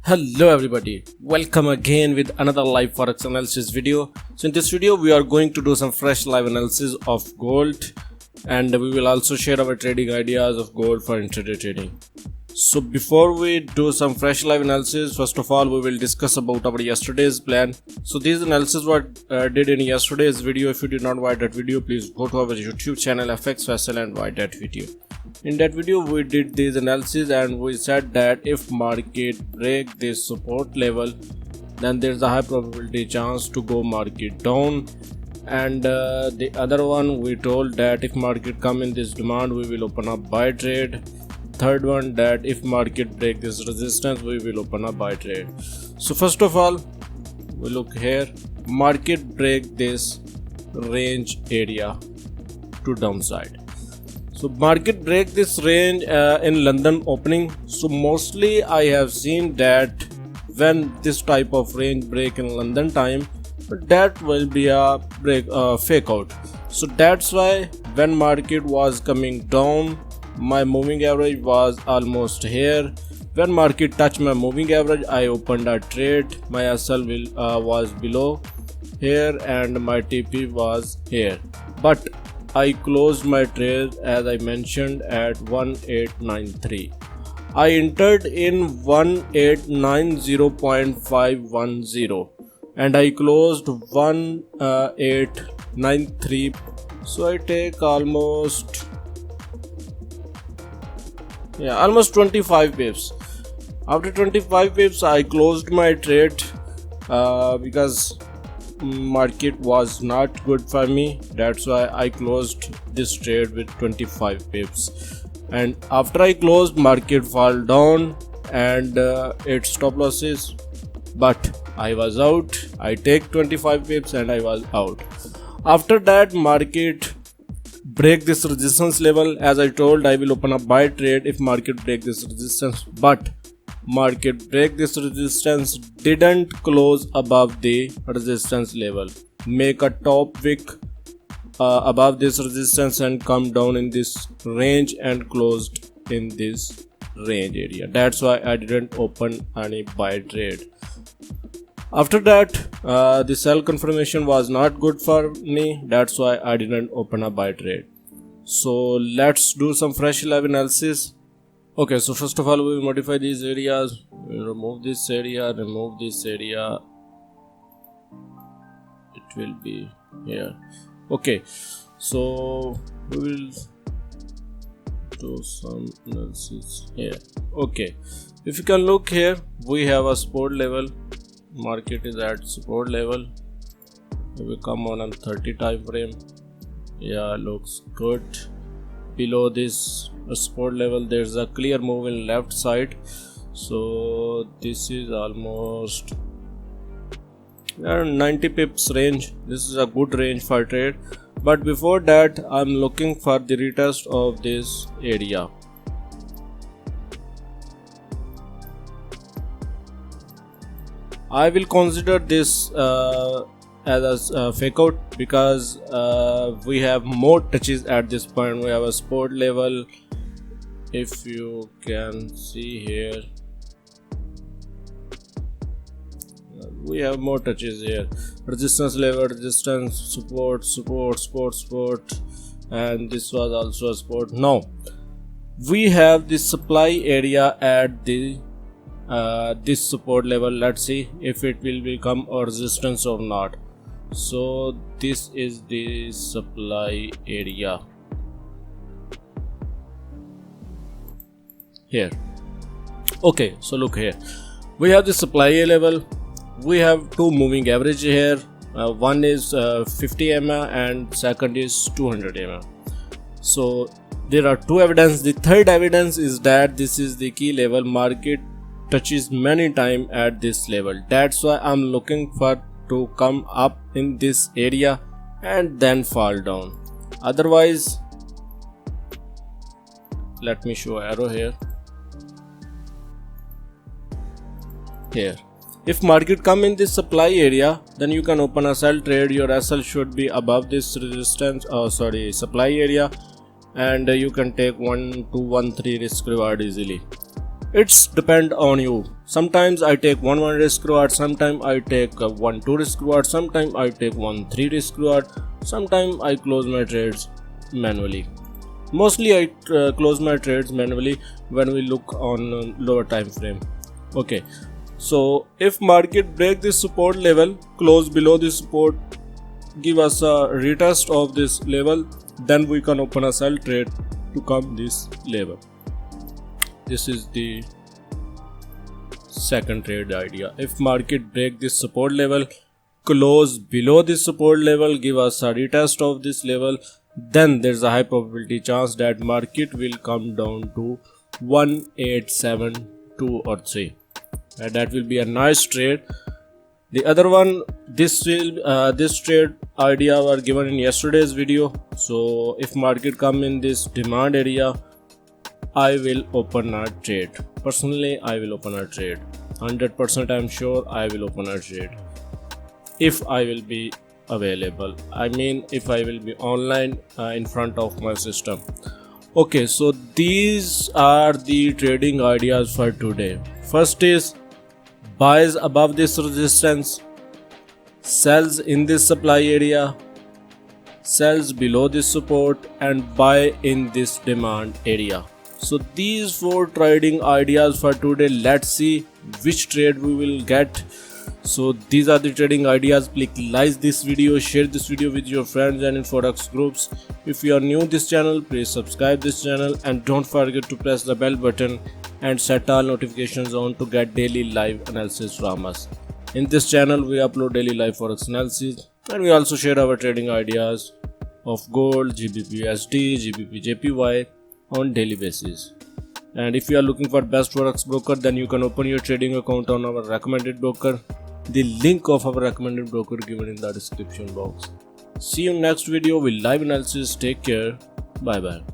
Hello everybody, welcome again with another live forex analysis video. So in this video we are going to do some fresh live analysis of gold, and we will also share our trading ideas of gold for intraday trading. So before we do some fresh live analysis, first of all we will discuss about our yesterday's plan. So these analysis were did in yesterday's video. If you did not watch that video, please go to our YouTube channel FxFaisal and watch that video. In that video we did this analysis and we said that if market break this support level, then there's a high probability chance to go market down. And the other one, we told that if market come in this demand, we will open up buy trade. Third one, that if market break this resistance, we will open up buy trade. So first of all, we look here, market break this range area to downside. So market break this range in London opening. So mostly I have seen that when this type of range break in London time, that will be a break fake out. So that's why when market was coming down, my moving average was almost here. When market touched my moving average, I opened a trade. My SL was below here and my TP was here, but I closed my trade as I mentioned at 1893. I entered in 1890.510 and I closed 1893. So I take almost 25 pips. After 25 pips I closed my trade because market was not good for me. That's why I closed this trade with 25 pips. And after I closed, market fall down and it stop losses, but I was out. I take 25 pips and I was out. After that, market break this resistance level. As I told, I will open a buy trade if market break this resistance, but market break this resistance, didn't close above the resistance level, make a top wick above this resistance and come down in this range and closed in this range area. That's why I didn't open any buy trade. After that, the sell confirmation was not good for me. That's why I didn't open a buy trade. So let's do some fresh live analysis. Okay, so first of all we will modify these areas. We will remove this area, remove this area. It will be here. Okay, so we will do some analysis here. Okay, if you can look here, we have a support level. Market is at support level. We will come on a 30 time frame. Yeah, looks good. Below this support level there's a clear move in left side, so this is almost 90 pips range. This is a good range for trade, but before that I'm looking for the retest of this area. I will consider this as a fake out because we have more touches at this point. We have a support level, if you can see here, we have more touches here, resistance level, resistance, support, and this was also a support. Now we have the supply area at the this support level. Let's see if it will become a resistance or not. So this is the supply area here. Okay, so look here, we have the supply level. We have two moving average here. One is 50 MA and second is 200 MA. So there are two evidence. The third evidence is that this is the key level. Market touches many times at this level. That's why I'm looking for to come up in this area and then fall down. Otherwise, let me show arrow here. If market come in this supply area, then you can open a sell trade. Your SL should be above this resistance supply area, and you can take 1 2 1 3 risk reward easily. It's depend on you. Sometimes I take 1 risk reward, sometimes I take 1 2 risk reward, sometimes I take 1 3 risk reward, sometimes I close my trades manually. Mostly I close my trades manually when we look on lower time frame. Okay, so if market break this support level, close below this support, give us a retest of this level, then we can open a sell trade to come this level. This is the second trade idea. If market break this support level, close below this support level, give us a retest of this level, then there's a high probability chance that market will come down to 1872 or 3, and that will be a nice trade. The other one, this trade idea were given in yesterday's video. So if market come in this demand area, I will open a trade. Personally, I will open a trade. 100% I am sure I will open a trade if I will be available. I mean, if I will be online in front of my system. Okay, so these are the trading ideas for today. First is buys above this resistance, sells in this supply area, sells below this support, and buy in this demand area. So these 4 trading ideas for today. Let's see which trade we will get. So these are the trading ideas. Please like this video, share this video with your friends and in Forex groups. If you are new to this channel, please subscribe this channel and don't forget to press the bell button and set all notifications on to get daily live analysis from us. In this channel we upload daily live Forex analysis, and we also share our trading ideas of gold, GBP/USD, GBP/JPY on daily basis. And if you are looking for best Forex broker, then you can open your trading account on our recommended broker. The link of our recommended broker given in the description box. See you next video with live analysis. Take care. Bye bye.